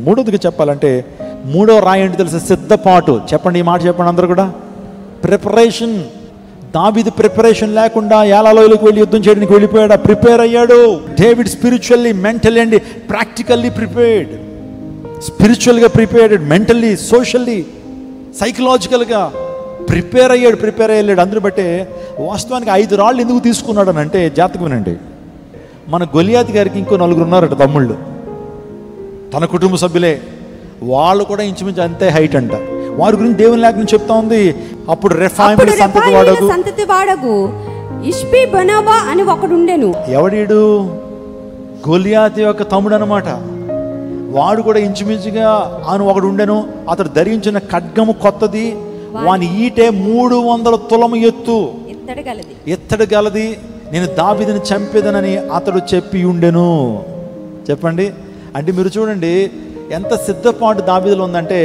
మూడోదిగా చెప్పాలంటే మూడో రాయి ఏంటి తెలుసు? సిద్ధపాటు. చెప్పండి, ఈ మాట చెప్పండి అందరూ కూడా. ప్రిపరేషన్. దావీదు ప్రిపరేషన్ లేకుండా ఏలాలోయలకు వెళ్ళి యుద్ధం చేయడానికి వెళ్ళిపోయాడు, ప్రిపేర్ అయ్యాడు. David spiritually, mentally and practically prepared. స్పిరిచువల్గా ప్రిపేర్డ్, మెంటల్లీ, సోషల్లీ, సైకలాజికల్గా ప్రిపేర్ అయ్యాడు. అందరూ బట్టే వాస్తవానికి 5 రాళ్ళు ఎందుకు తీసుకున్నాడు అని అంటే, జాతకం వినండి. మన గొలియాతు గారికి ఇంకో 4 ఉన్నారట తమ్ముళ్ళు, తన కుటుంబ సభ్యులే. వాళ్ళు కూడా ఇంచుమించు అంతే హైట్ అంట. వారి గురించి దేవుని లేఖనం చెప్తా ఉంది. అప్పుడు రెఫాయీముల సంతతి వాడగు ఇష్బి-బెనోబా అని ఒకడు ఉండెను. ఎవడీడు? గొలియాతు యొక్క తమ్ముడు అనమాట. వాడు కూడా ఇంచుమించుగా ఒకడు ఉండెను. అతడు ధరించిన ఖడ్గము కొత్తది, వాని ఈటే 300 తులము ఎత్తడు గలది, నేను దావీదుని చంపేదనని అతడు చెప్పి ఉండెను. చెప్పండి, అంటే మీరు చూడండి ఎంత సిద్ధపాటు దావీదులో ఉందంటే,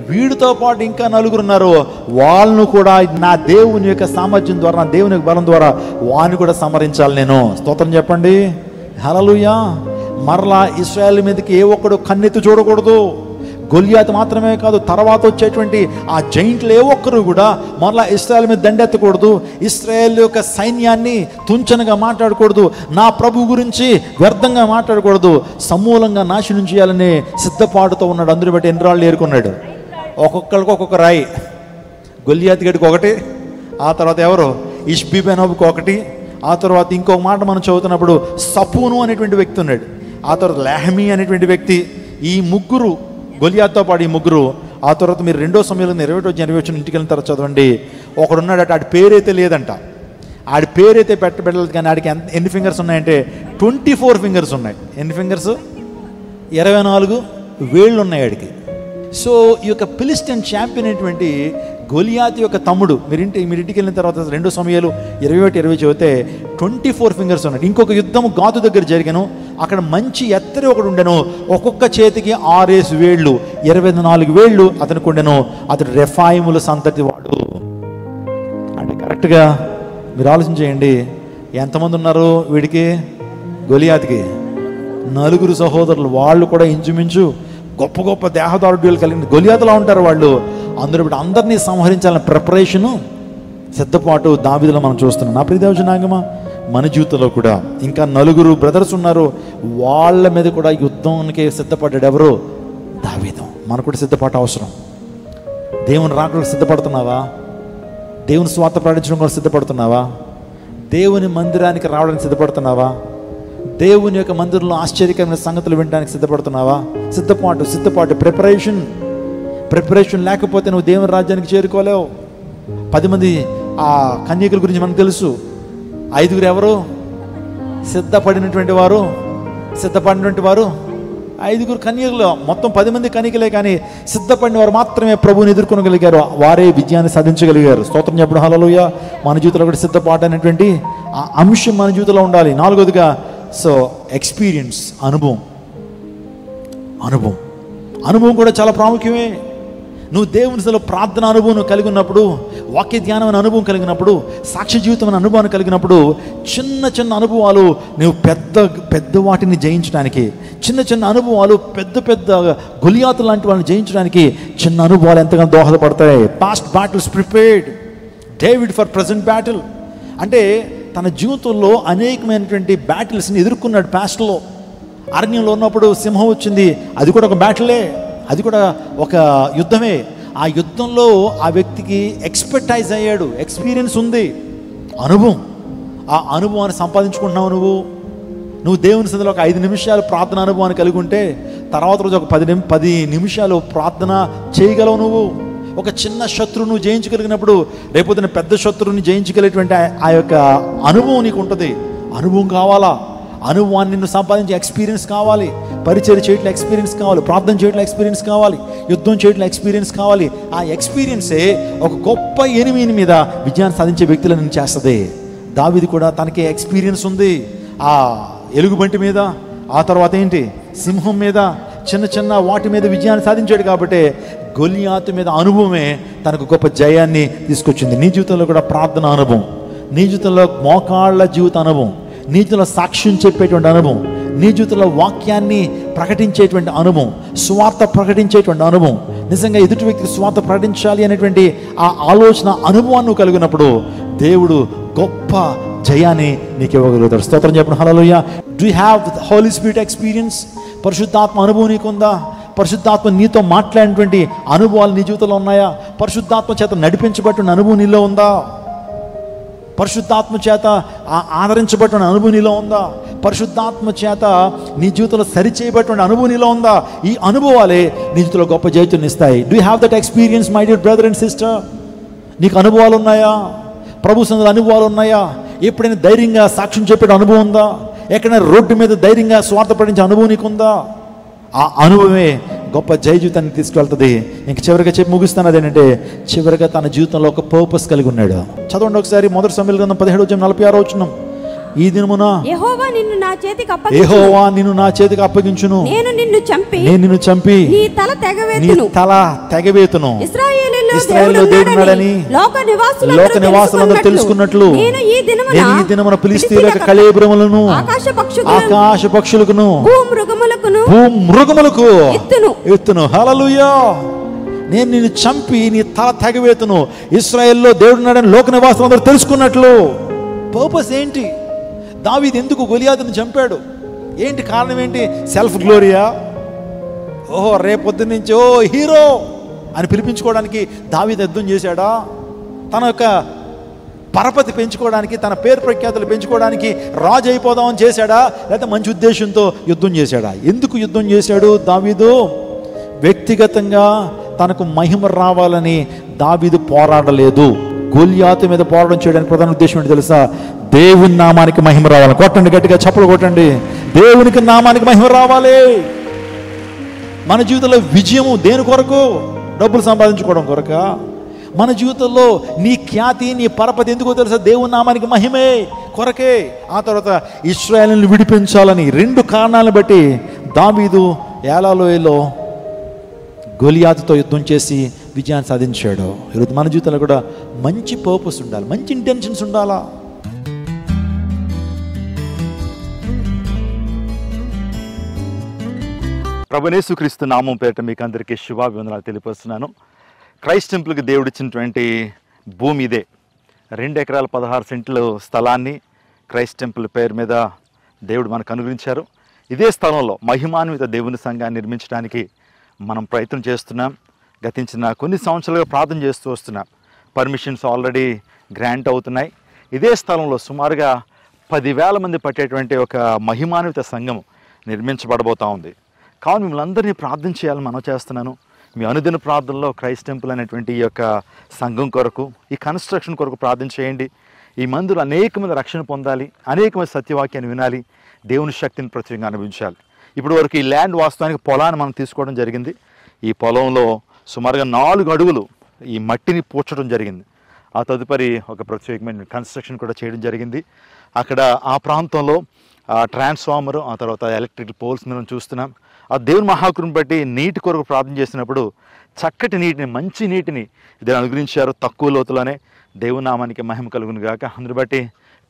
వీడితో పాటు ఇంకా 4 ఉన్నారు. వాళ్ళను కూడా నా దేవుని యొక్క సామర్థ్యం ద్వారా, నా దేవుని యొక్క బలం ద్వారా వాడిని కూడా సమరించాలి నేను. స్తోత్రం చెప్పండి, హల్లెలూయా. మరలా ఇశ్రాయేలు మీదకి ఏ ఒక్కడు కన్నెత్తి చూడకూడదు. గొలియాతు మాత్రమే కాదు, తర్వాత వచ్చేటువంటి ఆ జైంట్లు ఏ ఒక్కరు కూడా మరలా ఇశ్రాయేలు మీద దండెత్తకూడదు. ఇశ్రాయేల్ యొక్క సైన్యాన్ని తుంచనగా మాట్లాడకూడదు. నా ప్రభు గురించి వ్యర్థంగా మాట్లాడకూడదు. సమూలంగా నాశనం చేయాలనే సిద్ధపాటుతో ఉన్నాడు. అందరూ బట్టి ఎన్ని రాళ్ళు ఏరుకున్నాడు? ఒక్కొక్కరికి ఒక్కొక్క రాయి. గొలియాతు గడికి ఒకటి, ఆ తర్వాత ఎవరు? ఇష్బి-బెనోబాకి ఒకటి, ఆ తర్వాత ఇంకొక మాట మనం చదువుతున్నప్పుడు సపూను అనేటువంటి వ్యక్తి ఉన్నాడు, ఆ తర్వాత లెహమీ అనేటువంటి వ్యక్తి. ఈ ముగ్గురు, గొలియాతుతో పాటు ఈ ముగ్గురు. ఆ తర్వాత మీరు 2 సమయంలో 20 ఇంటికి వెళ్ళిన తర్వాత చదవండి. ఒకడున్నాడట, ఆడి పేరైతే లేదంట, ఆడి పేరైతే పెట్టలేదు, కానీ ఆడికి ఎన్ని ఫింగర్స్ ఉన్నాయంటే 24 ఫింగర్స్ ఉన్నాయి. ఎన్ని ఫింగర్స్? 24 వేళ్ళు ఉన్నాయి ఆడికి. సో ఈ యొక్క ఫిలిస్టియన్ ఛాంపియన్ అయినటువంటి గొలియాతు యొక్క తమ్ముడు, మీరు ఇంటికి వెళ్ళిన తర్వాత 2 సమయాలు 21-20 చదివితే 24 ఫింగర్స్ ఉన్నాయి. ఇంకొక యుద్ధం గాతు దగ్గర జరిగాను. అక్కడ మంచి ఎత్తరి ఒకడు ఉండెను, ఒక్కొక్క చేతికి 6 వేళ్ళు, 24 వేళ్ళు అతనికి ఉండెను. అతడు రెఫాయీముల సంతతి వాడు. అంటే కరెక్ట్గా మీరు ఆలోచన చేయండి, ఎంతమంది ఉన్నారు వీడికి? గొలియాతుకి 4 సహోదరులు. వాళ్ళు కూడా ఇంచుమించు గొప్ప గొప్ప దేహదారుడ్యాలు కలిగిన గొలియాతులా ఉంటారు వాళ్ళు. అందరూ ఇప్పుడు అందరినీ సంహరించాలన్న ప్రిపరేషను, సిద్ధపాటు దావీదులో మనం చూస్తున్నాం. నా ప్రియ జనాంగమా, మన జీవితంలో కూడా ఇంకా 4 బ్రదర్స్ ఉన్నారు. వాళ్ళ మీద కూడా యుద్ధానికి సిద్ధపడ్డాడు ఎవరు? దావీదు. మనకు కూడా సిద్ధపాటు అవసరం. దేవుని రాకడానికి సిద్ధపడుతున్నావా? దేవుని స్వార్థ ప్రకటించడం కూడా సిద్ధపడుతున్నావా? దేవుని మందిరానికి రావడానికి సిద్ధపడుతున్నావా? దేవుని యొక్క మందిరంలో ఆశ్చర్యకరమైన సంగతులు వినడానికి సిద్ధపడుతున్నావా? సిద్ధపాటు ప్రిపరేషన్ లేకపోతే నువ్వు దేవుని రాజ్యానికి చేరుకోలేవు. 10 మంది ఆ కన్యకుల గురించి మనకు తెలుసు. 5 ఎవరు? సిద్ధపడినటువంటి వారు 5 కన్యకులు. మొత్తం 10 మంది కన్యకులే, కానీ సిద్ధపడిన వారు మాత్రమే ప్రభువుని ఎదుర్కొనగలిగారు. వారే విజయాన్ని సాధించగలిగారు. స్తోత్రం చెప్పడం హల్లెలూయా. మన జీవితంలో కూడా సిద్ధపాటు అనేటువంటి ఆ అంశం మన జీవితంలో ఉండాలి. 4వదిగా ఎక్స్పీరియన్స్, అనుభవం కూడా చాలా ప్రాముఖ్యమే. నువ్వు దేవుని సన్నిధిలో ప్రార్థన అనుభవం కలిగి ఉన్నప్పుడు, వాక్య ధ్యానం అనే అనుభవం కలిగినప్పుడు, సాక్ష్య జీవితం అనే అనుభవాన్ని కలిగినప్పుడు, చిన్న చిన్న అనుభవాలు నువ్వు పెద్ద వాటిని జయించడానికి, చిన్న అనుభవాలు పెద్ద గొలియాతు లాంటి వాళ్ళని జయించడానికి చిన్న అనుభవాలు ఎంతగానో దోహదపడతాయి. Past battles prepared David for present battle. అంటే తన జీవితంలో అనేకమైనటువంటి బ్యాటిల్స్ని ఎదుర్కొన్నాడు. పాస్ట్లో అరణ్యంలో ఉన్నప్పుడు సింహం వచ్చింది, అది కూడా ఒక బ్యాటిలే, అది కూడా ఒక యుద్ధమే. ఆ యుద్ధంలో ఆ వ్యక్తికి ఎక్స్పర్టైజ్ అయ్యాడు, ఎక్స్పీరియన్స్ ఉంది, అనుభవం. ఆ అనుభవాన్ని సంపాదించుకుంటున్నావు నువ్వు దేవుని సన్నిధిలో ఒక 5 నిమిషాలు ప్రార్థన అనుభవాన్ని కలిగి ఉంటే, తర్వాత రోజు ఒక 10 నిమిషాలు ప్రార్థన చేయగలవు. నువ్వు ఒక చిన్న శత్రువును జయించగలిగినప్పుడు రేపొద్దున పెద్ద శత్రువుని జయించగలిగేటువంటి ఆ యొక్క అనుభవం నీకు ఉంటుంది. అనుభవం కావాలా? అనుభవాన్ని నిన్ను సంపాదించే ఎక్స్పీరియన్స్ కావాలి. పరిచర్య చేయట్లో ఎక్స్పీరియన్స్ కావాలి, ప్రార్థన చేయట్లో ఎక్స్పీరియన్స్ కావాలి, యుద్ధం చేయట్లో ఎక్స్పీరియన్స్ కావాలి. ఆ ఎక్స్పీరియన్సే ఒక గొప్ప ఎనిమిది మీద విజయాన్ని సాధించే వ్యక్తులను చేస్తుంది. దావీదు కూడా తనకి ఎక్స్పీరియన్స్ ఉంది. ఆ ఎలుగుబంటి మీద, ఆ తర్వాత ఏంటి, సింహం మీద, చిన్న వాటి మీద విజయాన్ని సాధించాడు. కాబట్టి గొలియాతు మీద అనుభవమే తనకు గొప్ప జయాన్ని తీసుకొచ్చింది. నీ జీవితంలో కూడా ప్రార్థన అనుభవం, నీ జీవితంలో మోకాళ్ళ జీవిత అనుభవం, నీ జీవితంలో సాక్ష్యం చెప్పేటువంటి అనుభవం, నీ జీవితంలో వాక్యాన్ని ప్రకటించేటువంటి అనుభవం, స్వార్థ ప్రకటించేటువంటి అనుభవం, నిజంగా ఎదుటి వ్యక్తికి స్వార్థ ప్రకటించాలి అనేటువంటి ఆ ఆలోచన అనుభవాన్ని కలిగినప్పుడు దేవుడు గొప్ప జయాన్ని నీకు ఇవ్వగలుగుతాడు. స్తోత్రం చెప్పండి hallelujah. Do you have the holy spirit experience? పరిశుద్ధాత్మ అనుభవం నీకుందా? పరిశుద్ధాత్మ నీతో మాట్లాడినటువంటి అనుభవాలు నీ జీవితంలో ఉన్నాయా? పరిశుద్ధాత్మ చేత నడిపించబడిన అనుభవం నీలో ఉందా? పరిశుద్ధాత్మ చేత ఆదరించబడిన అనుభవం నీలో ఉందా? పరిశుద్ధాత్మ చేత నీ జీవితంలో సరిచేయబడిన అనుభవం నీలో ఉందా? ఈ అనుభవాలే నీ జీవితంలో గొప్ప జయతుని ఇస్తాయి. Do you have that experience my dear brother and sister? నీకు అనుభవాలు ఉన్నాయా? ప్రభు సన్నిధిలో అనుభవాలు ఉన్నాయా? ఎప్పుడైనా ధైర్యంగా సాక్ష్యం చెప్పే అనుభవం ఉందా? ఎక్కడైనా రోడ్డు మీద ధైర్యంగా స్వార్థపడించే అనుభవం నీకుందా? ఆ అనుభవమే గొప్ప జయ జీవితాన్ని తీసుకెళ్తుంది. ఇంక చివరిగా చెప్పి ముగిస్తాను, అదేంటంటే చివరిగా తన జీవితంలో ఒక పర్పస్ కలిగి ఉన్నాడు. చదవండి ఒకసారి 1 సమూయేలు గ్రంథం 17:46. ఈ దినమున యెహోవా నిన్ను నా చేతికి అప్పగించును. నేను నిన్ను చంపి నీ తల తెగవేతును. ఇశ్రాయేలులో దేవుడున్నాడని లోక నివాసులందరూ తెలుసుకున్నట్లు నేను ఈ దినమున ఫిలిష్తీయుల కళేబరములను, ఆకాశ పక్షులకును, భూమృగములకు ఎత్తును. హల్లెలూయా. నేను నిన్ను చంపి నీ తల తెగవేతును. ఇశ్రాయేలులో దేవుడున్నాడని లోక నివాసులందరూ తెలుసుకున్నట్లు. పర్పస్ ఏంటి? దావీదు ఎందుకు గొలియాతును చంపాడు? ఏంటి కారణం? ఏంటి? Self Gloria? ఓహో రేపొద్దున నుంచి ఓ హీరో అని పిలిపించుకోవడానికి దావీదు యుద్ధం చేశాడా? తన యొక్క పరపతి పెంచుకోవడానికి, తన పేరు ప్రఖ్యాతులు పెంచుకోవడానికి రాజు అయిపోదామని చేశాడా? లేకపోతే మంచి ఉద్దేశంతో యుద్ధం చేశాడా? ఎందుకు యుద్ధం చేశాడు దావీదు? వ్యక్తిగతంగా తనకు మహిమ రావాలని దావీదు పోరాడలేదు. గొలియాతు మీద పోరాటం చేయడానికి ప్రధాన ఉద్దేశం ఏంటి తెలుసా? దేవుని నామానికి మహిమ రావాలి. కొట్టండి, గట్టిగా చప్పలు కొట్టండి. దేవునికి నామానికి మహిమ రావాలి. మన జీవితంలో విజయము దేని కొరకు? డబ్బులు సంపాదించుకోవడం కొరక? మన జీవితంలో నీ ఖ్యాతి, నీ పరపతి ఎందుకో తెలుసా? దేవుని నామానికి మహిమే కొరకే. ఆ తర్వాత ఇశ్రాయేలును విడిపించాలని 2 కారణాలను బట్టి దావీదు ఏలాలోయలో గొలియాతుతో యుద్ధం చేసి విజయాన్ని సాధించాడు. ఈరోజు మన జీవితంలో కూడా మంచి పర్పస్ ఉండాలి, మంచి ఇంటెన్షన్స్ ఉండాలా? ప్రభువైన యేసుక్రీస్తు నామం పేరిట మీకు అందరికీ శుభాభివందనాలు తెలియపరుస్తున్నాను. క్రైస్ట్ టెంపుల్కి దేవుడు ఇచ్చినటువంటి భూమి ఇదే. 2 ఎకరాల 16 సెంట్లు స్థలాన్ని క్రైస్ట్ టెంపుల్ పేరు మీద దేవుడు మనకు అనుగ్రహించారు. ఇదే స్థలంలో మహిమాన్విత దేవుని సంఘాన్ని నిర్మించడానికి మనం ప్రయత్నం చేస్తున్నాం. గతించిన కొన్ని సంవత్సరాలుగా ప్రార్థన చేస్తూ వస్తున్నాం. పర్మిషన్స్ ఆల్రెడీ గ్రాంట్ అవుతున్నాయి. ఇదే స్థలంలో సుమారుగా 10,000 మంది పట్టేటువంటి ఒక మహిమాన్విత సంఘం నిర్మించబడబోతూ ఉంది. కావున మిమ్మల్ని అందరినీ ప్రార్థన చేయాలని మనం చేస్తున్నాను. మీ అనుదిన ప్రార్థనలో క్రైస్ట్ టెంపుల్ అనేటువంటి ఈ యొక్క సంఘం కొరకు, ఈ కన్స్ట్రక్షన్ కొరకు ప్రార్థన చేయండి. ఈ మందులు అనేక మంది రక్షణ పొందాలి, అనేక మంది సత్యవాక్యాన్ని వినాలి, దేవుని శక్తిని ప్రత్యేకంగా అనుభవించాలి. ఇప్పుడు వరకు ఈ ల్యాండ్ వాస్తవానికి పొలాన్ని మనం తీసుకోవడం జరిగింది. ఈ పొలంలో సుమారుగా 4 అడుగులు ఈ మట్టిని పూడ్చడం జరిగింది. ఆ తదుపరి ఒక ప్రత్యేకమైన కన్స్ట్రక్షన్ కూడా చేయడం జరిగింది. అక్కడ ఆ ప్రాంతంలో ట్రాన్స్ఫార్మర్, ఆ తర్వాత ఎలక్ట్రికల్ పోల్స్ మనం చూస్తున్నాం. ఆ దేవుని మహాకృపను బట్టి నీటి కొరకు ప్రార్థన చేసినప్పుడు చక్కటి నీటిని, మంచి నీటిని దీన్ని అనుగ్రహించారు. తక్కువ లోతులోనే. దేవుని నామానికి మహిమ కలుగును గాక. అందుని బట్టి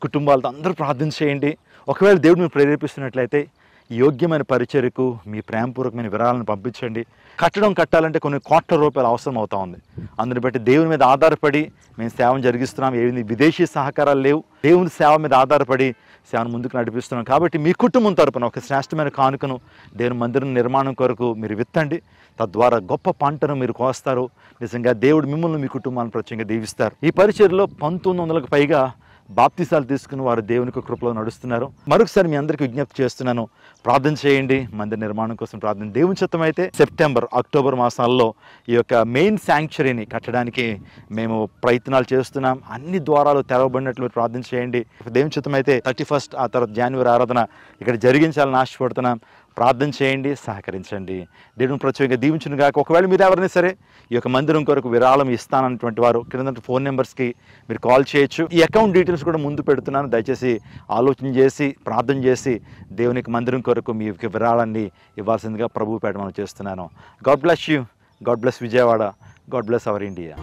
కుటుంబాలతో అందరూ ప్రార్థన చేయండి. ఒకవేళ దేవుడు మీరు ప్రేరేపిస్తున్నట్లయితే యోగ్యమైన పరిచర్యకు మీ ప్రేమపూర్వకమైన విరాళాలను పంపించండి. కట్టాలంటే కొన్ని కోట్ల రూపాయలు అవసరం అవుతా ఉంది. అందుని బట్టి దేవుని మీద ఆధారపడి మేము సేవను జరిగిస్తున్నాం. ఏమి విదేశీ సహకారాలు లేవు. దేవుని సేవ మీద ఆధారపడి సేవను ముందుకు నడిపిస్తున్నాం. కాబట్టి మీ కుటుంబం తరపున ఒక శ్రేష్టమైన కానుకను దేవుని మందిరం నిర్మాణం కొరకు మీరు విత్తండి. తద్వారా గొప్ప పంటను మీరు కోస్తారు. నిజంగా దేవుడు మిమ్మల్ని, మీ కుటుంబాన్ని ప్రత్యేకంగా దీవిస్తారు. ఈ పరిచర్యలో 1900కు పైగా బాప్తిసాలు తీసుకుని వారు దేవుని కృపలో నడుస్తున్నారు. మరొకసారి మీ అందరికీ విజ్ఞప్తి చేస్తున్నాను, ప్రార్థన చేయండి. మందిర నిర్మాణం కోసం ప్రార్థన. దేవుని చిత్తం అయితే సెప్టెంబర్, అక్టోబర్ మాసాల్లో ఈ యొక్క మెయిన్ శాంక్చురీని కట్టడానికి మేము ప్రయత్నాలు చేస్తున్నాం. అన్ని ద్వారాలు తెరవబడినట్లు ప్రార్థన చేయండి. దేవుని చిత్తం అయితే 31 ఆ తర్వాత జనవరి ఆరాధన ఇక్కడ జరిగించాలని ఆశపడుతున్నాం. ప్రార్థన చేయండి, సహకరించండి. దేవుని ప్రత్యేకంగా దీవించును గాక. ఒకవేళ మీరు ఎవరైనా సరే ఈ యొక్క మందిరం కొరకు విరాళం ఇస్తానన్నటువంటి వారు కింద ఫోన్ నెంబర్స్కి మీరు కాల్ చేయొచ్చు. ఈ అకౌంట్ డీటెయిల్స్ కూడా ముందు పెడుతున్నాను. దయచేసి ఆలోచన చేసి, ప్రార్థన చేసి దేవునికి మందిరం కొరకు మీ విరాళాన్ని ఇవ్వాల్సిందిగా ప్రభువు పేట మనం చేస్తున్నాను. God bless you. God bless Vijayawada. God bless our India.